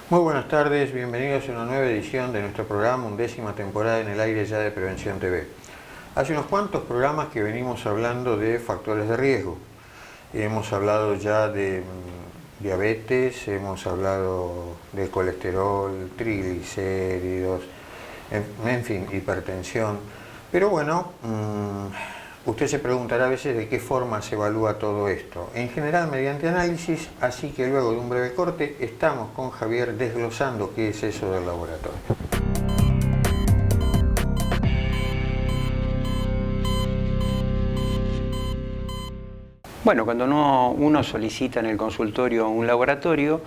Muy buenas tardes, bienvenidos a una nueva edición de nuestro programa, 11ª temporada en el aire ya de Prevención TV. Hace unos cuantos programas que venimos hablando de factores de riesgo. Hemos hablado ya de diabetes, hemos hablado de colesterol, triglicéridos, en fin, hipertensión. Pero bueno, usted se preguntará a veces de qué forma se evalúa todo esto. En general mediante análisis, así que luego de un breve corte estamos con Javier desglosando qué es eso del laboratorio. Bueno, cuando uno solicita en el consultorio un laboratorio,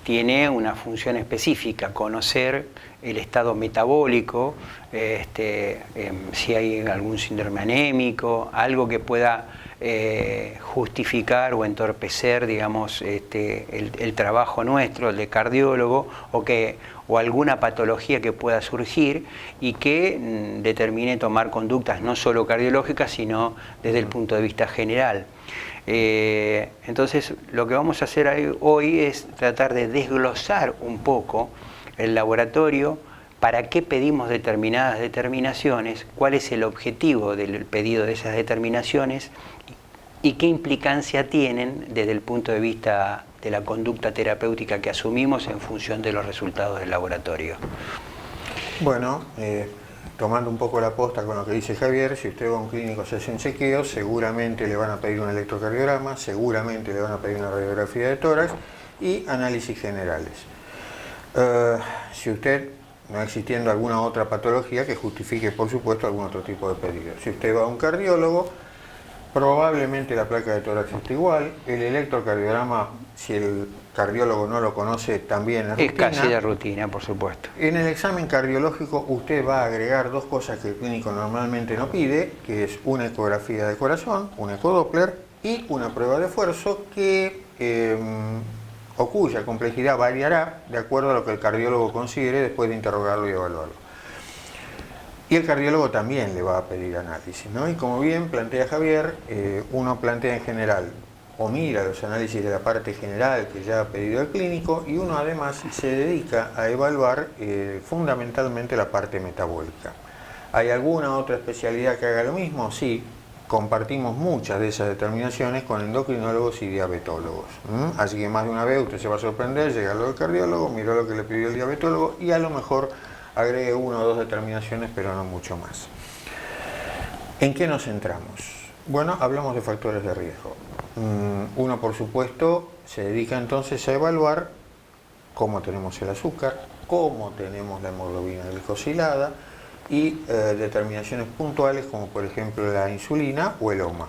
tiene una función específica, conocer el estado metabólico, si hay algún síndrome anémico, algo que pueda justificar o entorpecer, digamos, el trabajo nuestro, el de cardiólogo, o alguna patología que pueda surgir y que determine tomar conductas no solo cardiológicas, sino desde el punto de vista general. Entonces, lo que vamos a hacer hoy es tratar de desglosar un poco el laboratorio, para qué pedimos determinadas determinaciones, cuál es el objetivo del pedido de esas determinaciones y qué implicancia tienen desde el punto de vista de la conducta terapéutica que asumimos en función de los resultados del laboratorio. Bueno, tomando un poco la posta con lo que dice Javier, si usted va a un clínico se hace un chequeo, seguramente le van a pedir un electrocardiograma, seguramente le van a pedir una radiografía de tórax y análisis generales. Si usted, no existiendo alguna otra patología que justifique, por supuesto, algún otro tipo de pedido. Si usted va a un cardiólogo, probablemente la placa de tórax está igual, el electrocardiograma, si el cardiólogo no lo conoce, también es rutina. Es casi de rutina, por supuesto. En el examen cardiológico usted va a agregar dos cosas que el clínico normalmente no pide, que es una ecografía de corazón, un ecodoppler y una prueba de esfuerzo o cuya complejidad variará de acuerdo a lo que el cardiólogo considere después de interrogarlo y evaluarlo. Y el cardiólogo también le va a pedir análisis, ¿no? Y como bien plantea Javier, uno plantea en general o mira los análisis de la parte general que ya ha pedido el clínico y uno además se dedica a evaluar fundamentalmente la parte metabólica. ¿Hay alguna otra especialidad que haga lo mismo? Sí, compartimos muchas de esas determinaciones con endocrinólogos y diabetólogos. Así que más de una vez usted se va a sorprender, llega al cardiólogo, miró lo que le pidió el diabetólogo y a lo mejor agregue una o dos determinaciones, pero no mucho más. ¿En qué nos centramos? Bueno, hablamos de factores de riesgo. Uno, por supuesto, se dedica entonces a evaluar cómo tenemos el azúcar, cómo tenemos la hemoglobina glicosilada y determinaciones puntuales como por ejemplo la insulina o el HOMA.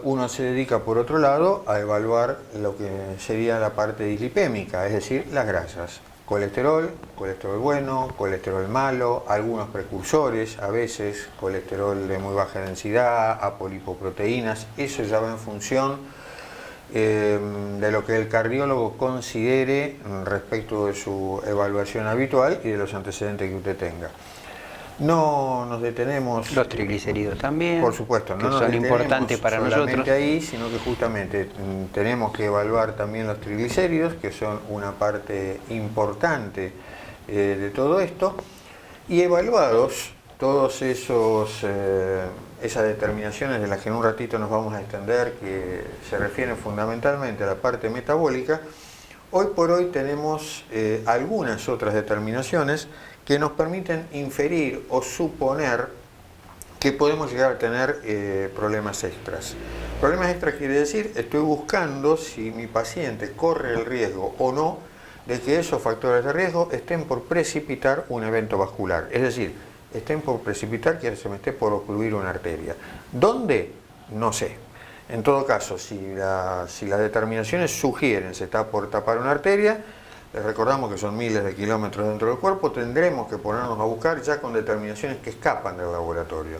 Uno se dedica por otro lado a evaluar lo que sería la parte dislipémica, es decir, las grasas. Colesterol, colesterol bueno, colesterol malo, algunos precursores, a veces colesterol de muy baja densidad, apolipoproteínas, eso ya va en función de lo que el cardiólogo considere respecto de su evaluación habitual y de los antecedentes que usted tenga. No nos detenemos... Los triglicéridos también, por supuesto, no son importantes para nosotros. Ahí, sino que justamente tenemos que evaluar también los triglicéridos, que son una parte importante de todo esto, y evaluados todos esas determinaciones de las que en un ratito nos vamos a extender, que se refieren fundamentalmente a la parte metabólica. Hoy por hoy tenemos algunas otras determinaciones que nos permiten inferir o suponer que podemos llegar a tener problemas extras. Problemas extras quiere decir, estoy buscando si mi paciente corre el riesgo o no de que esos factores de riesgo estén por precipitar un evento vascular. Es decir, estén por precipitar que se me esté por ocluir una arteria. ¿Dónde? No sé. En todo caso, si las determinaciones sugieren se está por tapar una arteria, les recordamos que son miles de kilómetros dentro del cuerpo, tendremos que ponernos a buscar ya con determinaciones que escapan del laboratorio,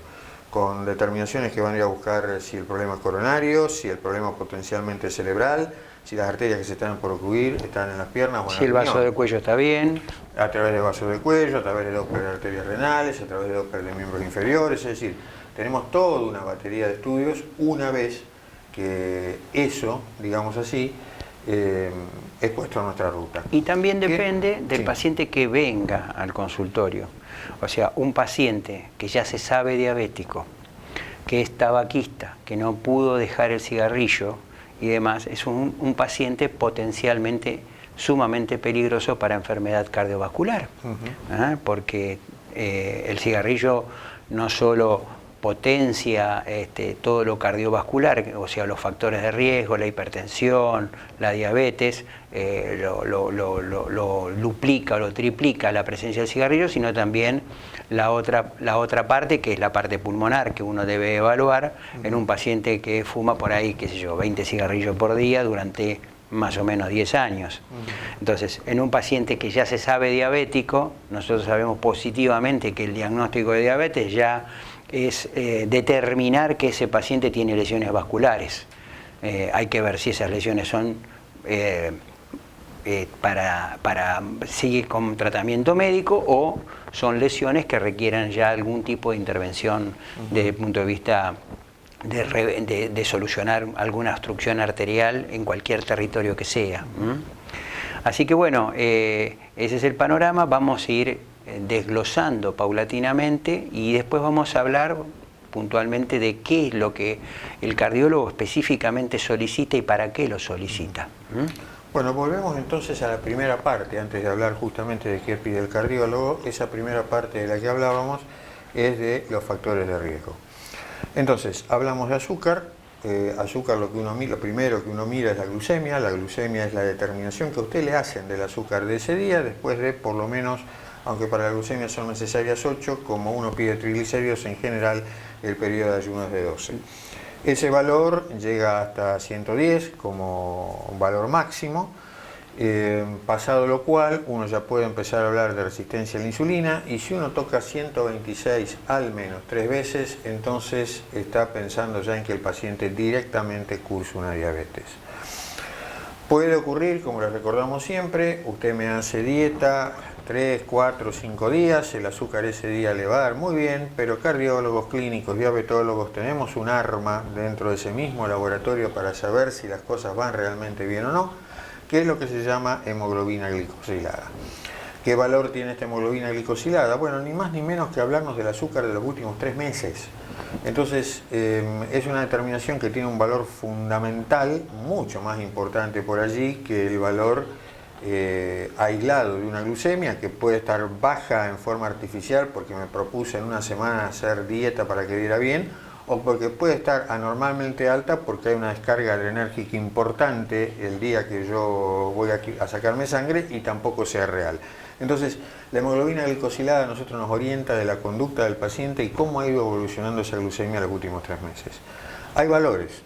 con determinaciones que van a ir a buscar si el problema es coronario, si el problema potencialmente es cerebral, si las arterias que se están por ocluir están en las piernas o en si el vaso del cuello está bien. A través del vaso del cuello, a través de Doppler de arterias renales, a través de Doppler de miembros inferiores, es decir, tenemos toda una batería de estudios una vez que eso, digamos así, es puesto en nuestra ruta. Y también depende del sí. paciente que venga al consultorio. O sea, un paciente que ya se sabe diabético, que es tabaquista, que no pudo dejar el cigarrillo y demás, es un paciente potencialmente sumamente peligroso para enfermedad cardiovascular. Porque el cigarrillo no solo potencia todo lo cardiovascular, o sea, los factores de riesgo, la hipertensión, la diabetes, lo duplica o lo triplica la presencia del cigarrillo, sino también la otra parte, que es la parte pulmonar, que uno debe evaluar en un paciente que fuma por ahí, qué sé yo, 20 cigarrillos por día durante más o menos 10 años. Entonces, en un paciente que ya se sabe diabético, nosotros sabemos positivamente que el diagnóstico de diabetes ya es determinar que ese paciente tiene lesiones vasculares. Hay que ver si esas lesiones son para seguir con tratamiento médico o son lesiones que requieran ya algún tipo de intervención desde el punto de vista de solucionar alguna obstrucción arterial en cualquier territorio que sea. Así que bueno, ese es el panorama. Vamos a ir desglosando paulatinamente y después vamos a hablar puntualmente de qué es lo que el cardiólogo específicamente solicita y para qué lo solicita. Bueno, volvemos entonces a la primera parte, antes de hablar justamente de qué pide el cardiólogo. Esa primera parte de la que hablábamos es de los factores de riesgo. Entonces, hablamos de azúcar. Azúcar, lo primero que uno mira es la glucemia. La glucemia es la determinación que a usted le hacen del azúcar de ese día, después de por lo menos, aunque para la glucemia son necesarias 8, como uno pide triglicéridos, en general el periodo de ayuno es de 12. Ese valor llega hasta 110 como un valor máximo, pasado lo cual uno ya puede empezar a hablar de resistencia a la insulina, y si uno toca 126 al menos 3 veces, entonces está pensando ya en que el paciente directamente cursa una diabetes. Puede ocurrir, como les recordamos siempre, usted me hace dieta 3, 4, 5 días, el azúcar ese día le va a dar muy bien, pero cardiólogos, clínicos, diabetólogos tenemos un arma dentro de ese mismo laboratorio para saber si las cosas van realmente bien o no, que es lo que se llama hemoglobina glicosilada. ¿Qué valor tiene esta hemoglobina glicosilada? Bueno, ni más ni menos que hablarnos del azúcar de los últimos 3 meses. Entonces, es una determinación que tiene un valor fundamental, mucho más importante por allí que el valor aislado de una glucemia, que puede estar baja en forma artificial porque me propuse en una semana hacer dieta para que diera bien, o porque puede estar anormalmente alta porque hay una descarga adrenérgica importante el día que yo voy a sacarme sangre y tampoco sea real. Entonces, la hemoglobina glicosilada a nosotros nos orienta de la conducta del paciente y cómo ha ido evolucionando esa glucemia los últimos 3 meses. Hay valores,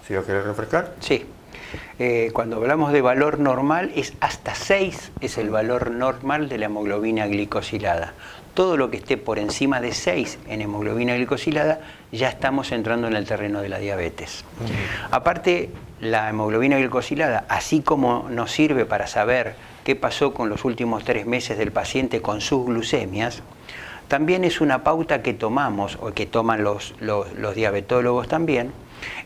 si lo querés refrescar. Sí. Cuando hablamos de valor normal, es hasta 6 es el valor normal de la hemoglobina glicosilada. Todo lo que esté por encima de 6 en hemoglobina glicosilada, ya estamos entrando en el terreno de la diabetes. Aparte, la hemoglobina glicosilada, así como nos sirve para saber qué pasó con los últimos 3 meses del paciente con sus glucemias, también es una pauta que tomamos, o que toman los diabetólogos también,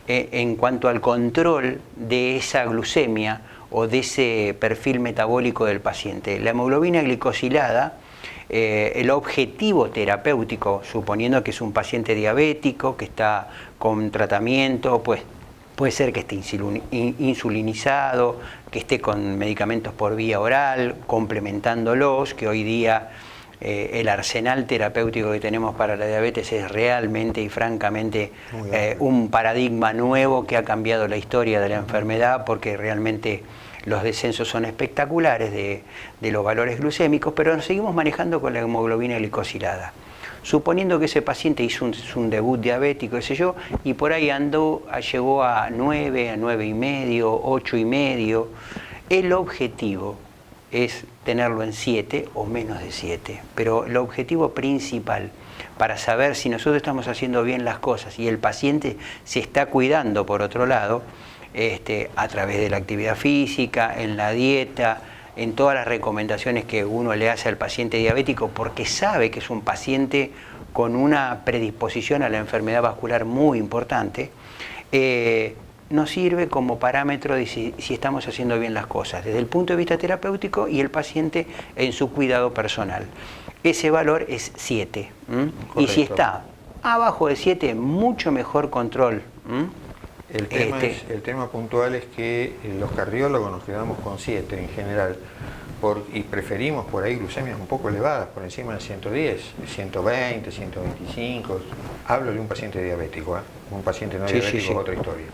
en cuanto al control de esa glucemia o de ese perfil metabólico del paciente. La hemoglobina glicosilada, el objetivo terapéutico, suponiendo que es un paciente diabético, que está con tratamiento, pues puede ser que esté insulinizado, que esté con medicamentos por vía oral, complementándolos, que hoy día el arsenal terapéutico que tenemos para la diabetes es realmente y francamente un paradigma nuevo que ha cambiado la historia de la enfermedad, porque realmente los descensos son espectaculares de los valores glucémicos, pero nos seguimos manejando con la hemoglobina glicosilada. Suponiendo que ese paciente hizo un debut diabético, qué sé yo, y por ahí llegó a 9, a 9,5, 8,5, el objetivo es tenerlo en 7 o menos de 7. Pero el objetivo principal para saber si nosotros estamos haciendo bien las cosas y el paciente se está cuidando, por otro lado, a través de la actividad física, en la dieta, en todas las recomendaciones que uno le hace al paciente diabético, porque sabe que es un paciente con una predisposición a la enfermedad vascular muy importante, nos sirve como parámetro de si estamos haciendo bien las cosas, desde el punto de vista terapéutico y el paciente en su cuidado personal. Ese valor es 7. Y si está abajo de 7, mucho mejor control. El tema puntual es que los cardiólogos nos quedamos con 7 en general, y preferimos por ahí glucemias un poco elevadas, por encima de 110, 120, 125. Hablo de un paciente diabético, un paciente no diabético es otra historia.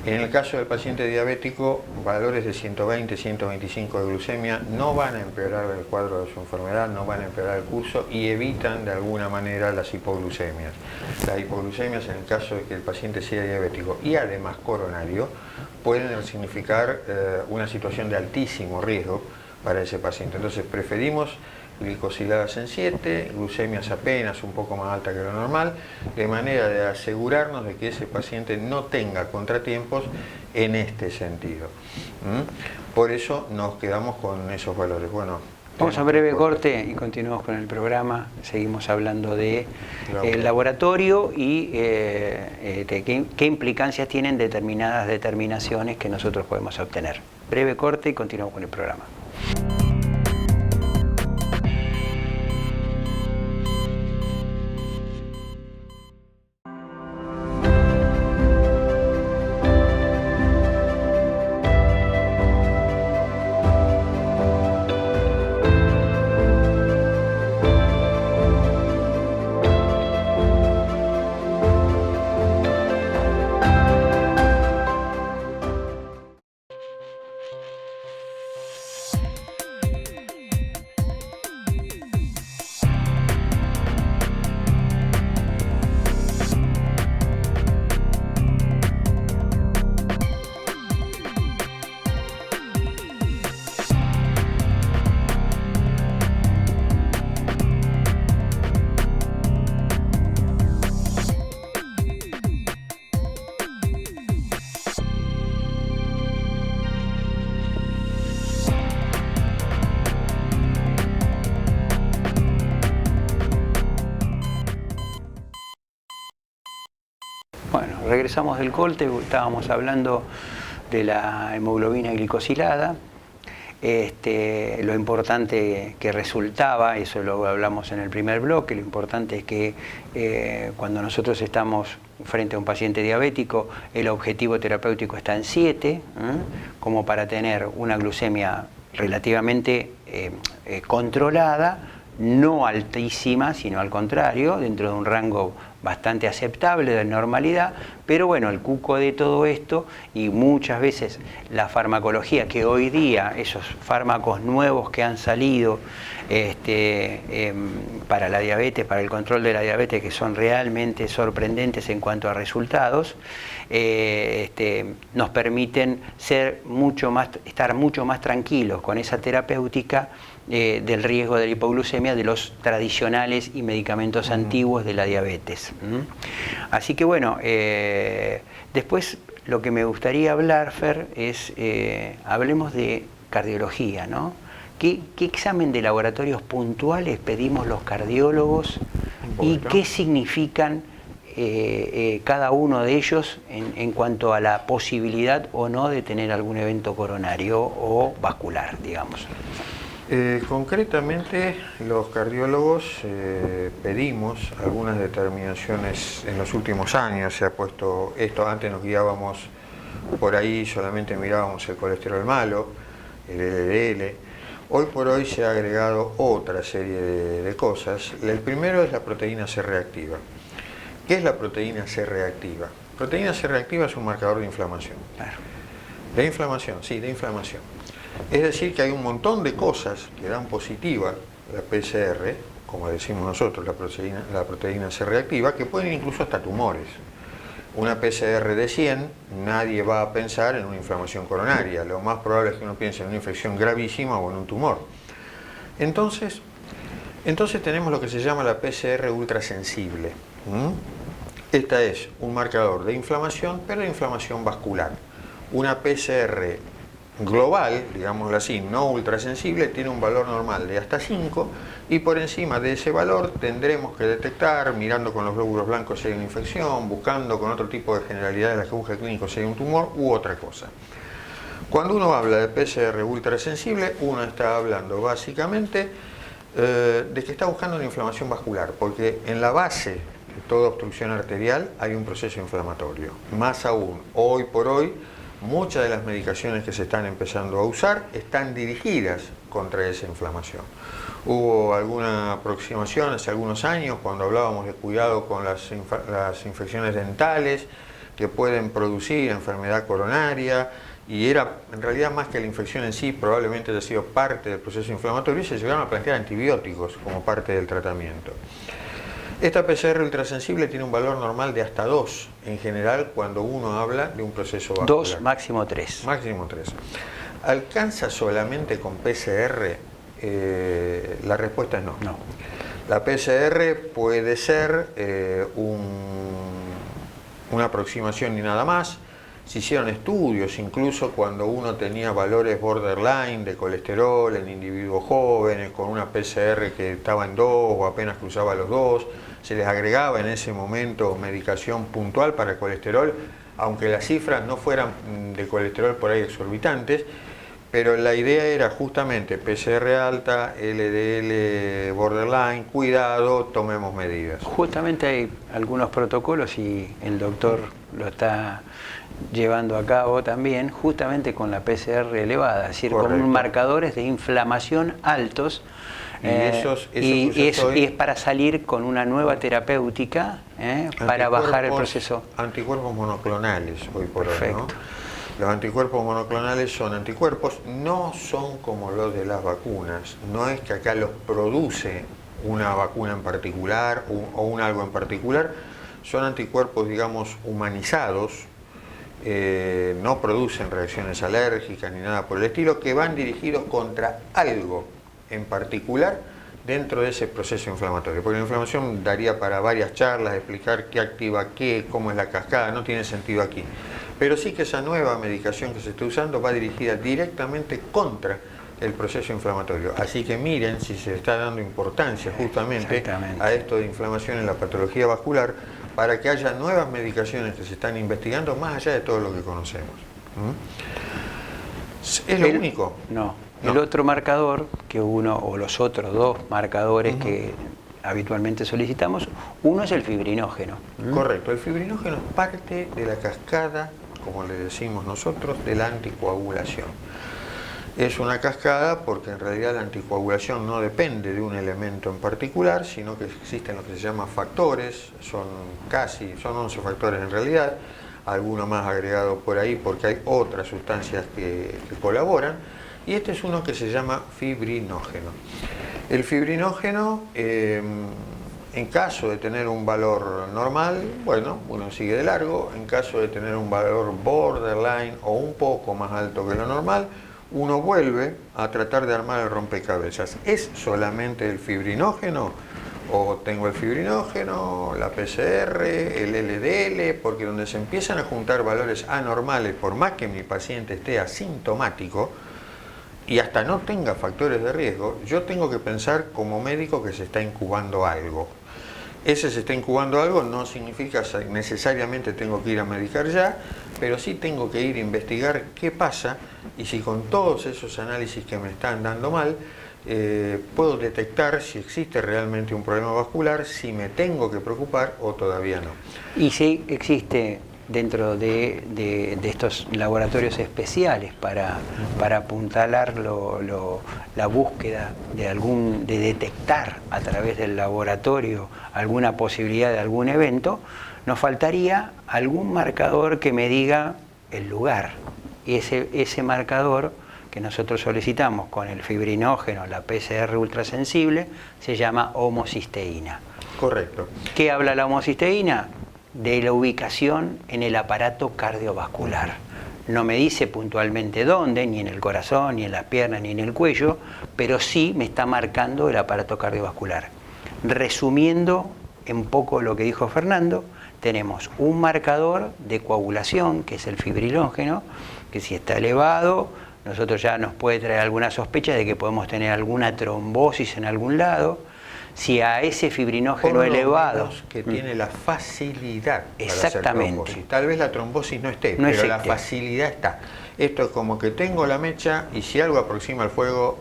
En el caso del paciente diabético, valores de 120, 125 de glucemia no van a empeorar el cuadro de su enfermedad, no van a empeorar el curso y evitan de alguna manera las hipoglucemias. Las hipoglucemias, en el caso de que el paciente sea diabético y además coronario, pueden significar una situación de altísimo riesgo para ese paciente. Entonces preferimos glicosiladas en 7, glucemias apenas un poco más alta que lo normal, de manera de asegurarnos de que ese paciente no tenga contratiempos en este sentido. Por eso nos quedamos con esos valores. Bueno, vamos a breve corte y continuamos con el programa. Seguimos hablando de el laboratorio y de qué implicancias tienen determinadas determinaciones que nosotros podemos obtener. Breve corte y continuamos con el programa. Bueno, regresamos del corte, estábamos hablando de la hemoglobina glicosilada, lo importante que resultaba, eso lo hablamos en el primer bloque, lo importante es que cuando nosotros estamos frente a un paciente diabético, el objetivo terapéutico está en 7, como para tener una glucemia relativamente controlada, no altísima, sino al contrario, dentro de un rango bastante aceptable de normalidad, pero bueno, el cuco de todo esto y muchas veces la farmacología que hoy día, esos fármacos nuevos que han salido para la diabetes, para el control de la diabetes, que son realmente sorprendentes en cuanto a resultados, nos permiten estar mucho más tranquilos con esa terapéutica del riesgo de la hipoglucemia de los tradicionales y medicamentos antiguos de la diabetes. Así que bueno, después lo que me gustaría hablar, Fer, es, hablemos de cardiología, ¿no? ¿Qué examen de laboratorios puntuales pedimos los cardiólogos y qué significan cada uno de ellos en cuanto a la posibilidad o no de tener algún evento coronario o vascular, digamos? Concretamente, los cardiólogos pedimos algunas determinaciones en los últimos años. Se ha puesto esto, antes nos guiábamos por ahí, solamente mirábamos el colesterol malo, el LDL. Hoy por hoy se ha agregado otra serie de cosas. El primero es la proteína C reactiva. ¿Qué es la proteína C reactiva? Proteína C reactiva es un marcador de inflamación. Claro. De inflamación, sí, de inflamación. Es decir, que hay un montón de cosas que dan positiva la PCR, como decimos nosotros, la proteína C reactiva, que pueden incluso hasta tumores. Una PCR de 100, nadie va a pensar en una inflamación coronaria. Lo más probable es que uno piense en una infección gravísima o en un tumor. Entonces tenemos lo que se llama la PCR ultrasensible. Esta es un marcador de inflamación, pero de inflamación vascular. Una PCR global, digámoslo así, no ultrasensible, tiene un valor normal de hasta 5 y por encima de ese valor tendremos que detectar, mirando con los glóbulos blancos si hay una infección, buscando con otro tipo de generalidades de la aguja clínica si hay un tumor u otra cosa. Cuando uno habla de PCR ultrasensible, uno está hablando básicamente de que está buscando una inflamación vascular, porque en la base de toda obstrucción arterial hay un proceso inflamatorio. Más aún, hoy por hoy, muchas de las medicaciones que se están empezando a usar están dirigidas contra esa inflamación. Hubo alguna aproximación hace algunos años cuando hablábamos de cuidado con las infecciones dentales que pueden producir enfermedad coronaria, y era en realidad más que la infección en sí, probablemente haya sido parte del proceso inflamatorio, y se llegaron a plantear antibióticos como parte del tratamiento. Esta PCR ultrasensible tiene un valor normal de hasta 2 en general cuando uno habla de un proceso vascular. 2, máximo 3. Máximo 3. ¿Alcanza solamente con PCR? La respuesta es no. No. La PCR puede ser una aproximación y nada más. Se hicieron estudios, incluso cuando uno tenía valores borderline de colesterol en individuos jóvenes, con una PCR que estaba en 2 o apenas cruzaba los 2, se les agregaba en ese momento medicación puntual para el colesterol, aunque las cifras no fueran de colesterol por ahí exorbitantes, pero la idea era justamente PCR alta, LDL borderline, cuidado, tomemos medidas. Justamente hay algunos protocolos y el doctor lo está llevando a cabo también, justamente con la PCR elevada, es decir, Correcto. con marcadores de inflamación altos. Y es para salir con una nueva terapéutica para bajar el proceso. Anticuerpos monoclonales hoy por Perfecto. hoy, ¿no? Los anticuerpos monoclonales son anticuerpos, no son como los de las vacunas, no es que acá los produce una vacuna en particular o un algo en particular, son anticuerpos, digamos, humanizados, no producen reacciones alérgicas ni nada por el estilo, que van dirigidos contra algo en particular dentro de ese proceso inflamatorio. Porque la inflamación daría para varias charlas, explicar qué activa qué, cómo es la cascada, no tiene sentido aquí. Pero sí que esa nueva medicación que se está usando va dirigida directamente contra el proceso inflamatorio. Así que miren si se está dando importancia justamente a esto de inflamación en la patología vascular, para que haya nuevas medicaciones que se están investigando más allá de todo lo que conocemos. ¿Es lo único? No. El otro marcador que uno, o los otros dos marcadores que habitualmente solicitamos, uno es el fibrinógeno. Correcto, el fibrinógeno es parte de la cascada, como le decimos nosotros, de la anticoagulación. Es una cascada porque en realidad la anticoagulación no depende de un elemento en particular, sino que existen lo que se llama factores, son 11 factores en realidad, alguno más agregado por ahí porque hay otras sustancias que colaboran, y este es uno que se llama fibrinógeno. El fibrinógeno, en caso de tener un valor normal, bueno, uno sigue de largo. En caso de tener un valor borderline o un poco más alto que lo normal, uno vuelve a tratar de armar el rompecabezas. ¿Es solamente el fibrinógeno? ¿O tengo el fibrinógeno, la PCR, el LDL? Porque donde se empiezan a juntar valores anormales, por más que mi paciente esté asintomático y hasta no tenga factores de riesgo, yo tengo que pensar como médico que se está incubando algo. Ese se está incubando algo no significa necesariamente tengo que ir a medicar ya, pero sí tengo que ir a investigar qué pasa y si con todos esos análisis que me están dando mal, puedo detectar si existe realmente un problema vascular, si me tengo que preocupar o todavía no. Y si existe dentro de estos laboratorios especiales para apuntalar la búsqueda de detectar a través del laboratorio alguna posibilidad de algún evento, nos faltaría algún marcador que me diga el lugar. Y ese marcador que nosotros solicitamos con el fibrinógeno, la PCR ultrasensible, se llama homocisteína. Correcto. ¿Qué habla la homocisteína? De la ubicación en el aparato cardiovascular. No me dice puntualmente dónde, ni en el corazón, ni en las piernas, ni en el cuello, pero sí me está marcando el aparato cardiovascular. Resumiendo un poco lo que dijo Fernando, tenemos un marcador de coagulación, que es el fibrinógeno, que si está elevado nosotros ya nos puede traer alguna sospecha de que podemos tener alguna trombosis en algún lado. Si a ese fibrinógeno elevado que tiene la facilidad para hacer exactamente trombosis. Tal vez la trombosis no esté, no pero existe. la facilidad está. Esto es como que tengo la mecha y si algo aproxima al fuego,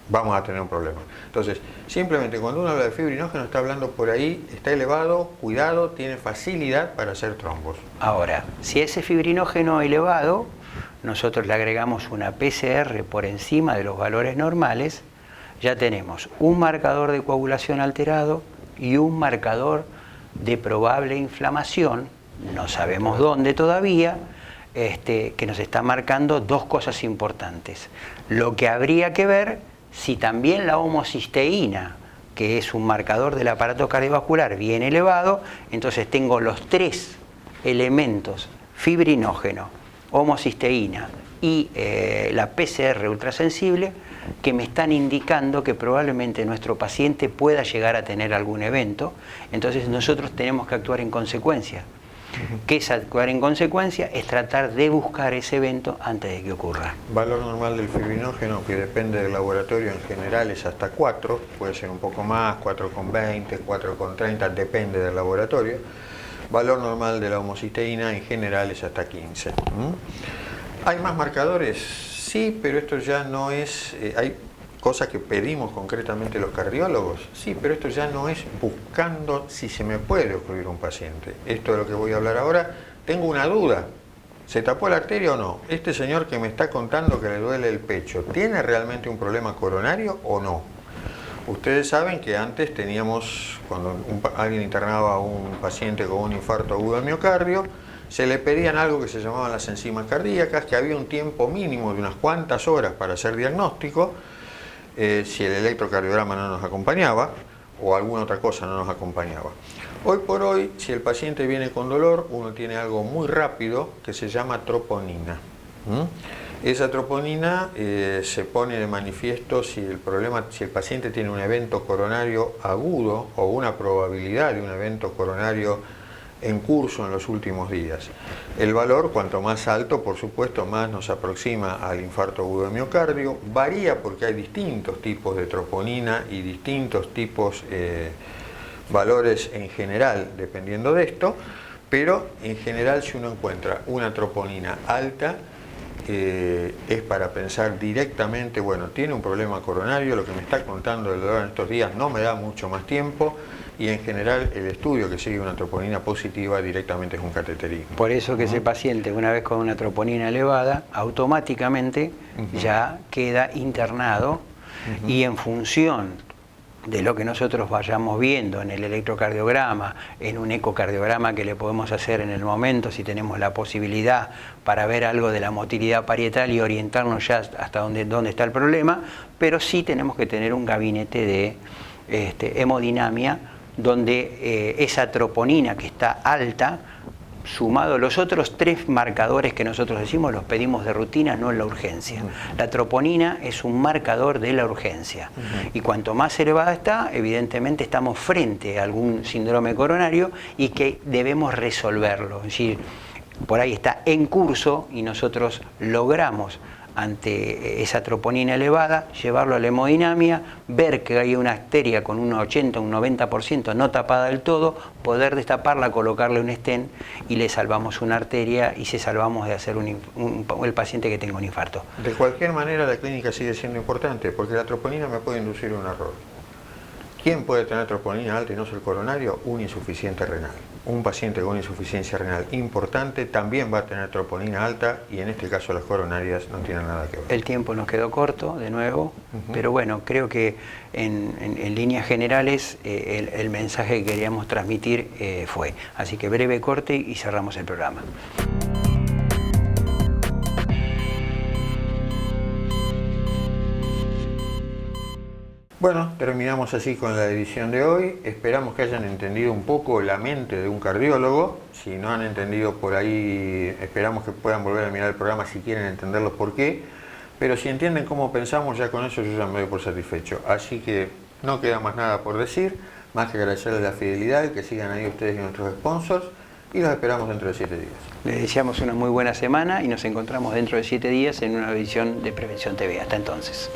vamos a tener un problema. Entonces, simplemente cuando uno habla de fibrinógeno está hablando por ahí, está elevado, cuidado, tiene facilidad para hacer trombos. Ahora, si a ese fibrinógeno elevado nosotros le agregamos una PCR por encima de los valores normales, ya tenemos un marcador de coagulación alterado y un marcador de probable inflamación, no sabemos dónde todavía, que nos está marcando dos cosas importantes. Lo que habría que ver si también la homocisteína, que es un marcador del aparato cardiovascular bien elevado, entonces tengo los tres elementos, fibrinógeno, homocisteína y la PCR ultrasensible, que me están indicando que probablemente nuestro paciente pueda llegar a tener algún evento. Entonces nosotros tenemos que actuar en consecuencia. ¿Qué es actuar en consecuencia? Es tratar de buscar ese evento antes de que ocurra. Valor normal del fibrinógeno, que depende del laboratorio, en general es hasta 4, puede ser un poco más, 4,20, 4,30, depende del laboratorio. Valor normal de la homocisteína en general es hasta 15. ¿Hay más marcadores? Sí, pero esto ya no es... hay cosas que pedimos concretamente los cardiólogos. Sí, pero esto ya no es buscando si se me puede ocurrir un paciente. Esto de lo que voy a hablar ahora, tengo una duda. ¿Se tapó la arteria o no? Este señor que me está contando que le duele el pecho, ¿tiene realmente un problema coronario o no? Ustedes saben que antes teníamos, cuando alguien internaba a un paciente con un infarto agudo del miocardio, se le pedían algo que se llamaban las enzimas cardíacas, que había un tiempo mínimo de unas cuantas horas para hacer diagnóstico, si el electrocardiograma no nos acompañaba o alguna otra cosa no nos acompañaba. Hoy por hoy, si el paciente viene con dolor, uno tiene algo muy rápido que se llama troponina. Esa troponina se pone de manifiesto si el paciente tiene un evento coronario agudo o una probabilidad de un evento coronario en curso en los últimos días. El valor, cuanto más alto, por supuesto, más nos aproxima al infarto agudo de miocardio. Varía porque hay distintos tipos de troponina y distintos tipos valores en general, dependiendo de esto, pero en general si uno encuentra una troponina alta, es para pensar directamente, bueno, tiene un problema coronario, lo que me está contando el dolor en estos días no me da mucho más tiempo, y en general el estudio que sigue una troponina positiva directamente es un cateterismo. Por eso que ese paciente, una vez con una troponina elevada, automáticamente ya queda internado y en función de lo que nosotros vayamos viendo en el electrocardiograma, en un ecocardiograma que le podemos hacer en el momento, si tenemos la posibilidad para ver algo de la motilidad parietal y orientarnos ya hasta dónde está el problema, pero sí tenemos que tener un gabinete de hemodinamia donde esa troponina que está alta, sumado a los otros tres marcadores que nosotros decimos, los pedimos de rutina, no en la urgencia. La troponina es un marcador de la urgencia. Y cuanto más elevada está, evidentemente estamos frente a algún síndrome coronario y que debemos resolverlo. Es decir, por ahí está en curso y nosotros logramos ante esa troponina elevada, llevarlo a la hemodinamia, ver que hay una arteria con un 80, un 90% no tapada del todo, poder destaparla, colocarle un stent y le salvamos una arteria y se salvamos de hacer el paciente que tenga un infarto. De cualquier manera la clínica sigue siendo importante porque la troponina me puede inducir un error. ¿Quién puede tener troponina alta y no ser coronario? Un insuficiente renal. Un paciente con insuficiencia renal importante también va a tener troponina alta y en este caso las coronarias no tienen nada que ver. El tiempo nos quedó corto de nuevo, pero bueno, creo que en líneas generales el mensaje que queríamos transmitir fue. Así que breve corte y cerramos el programa. Bueno, terminamos así con la edición de hoy. Esperamos que hayan entendido un poco la mente de un cardiólogo. Si no han entendido por ahí, esperamos que puedan volver a mirar el programa si quieren entenderlo por qué. Pero si entienden cómo pensamos, ya con eso yo ya me doy por satisfecho. Así que no queda más nada por decir, más que agradecerles la fidelidad, que sigan ahí ustedes y nuestros sponsors. y los esperamos dentro de 7 días. Les deseamos una muy buena semana y nos encontramos dentro de 7 días en una edición de Prevención TV. Hasta entonces.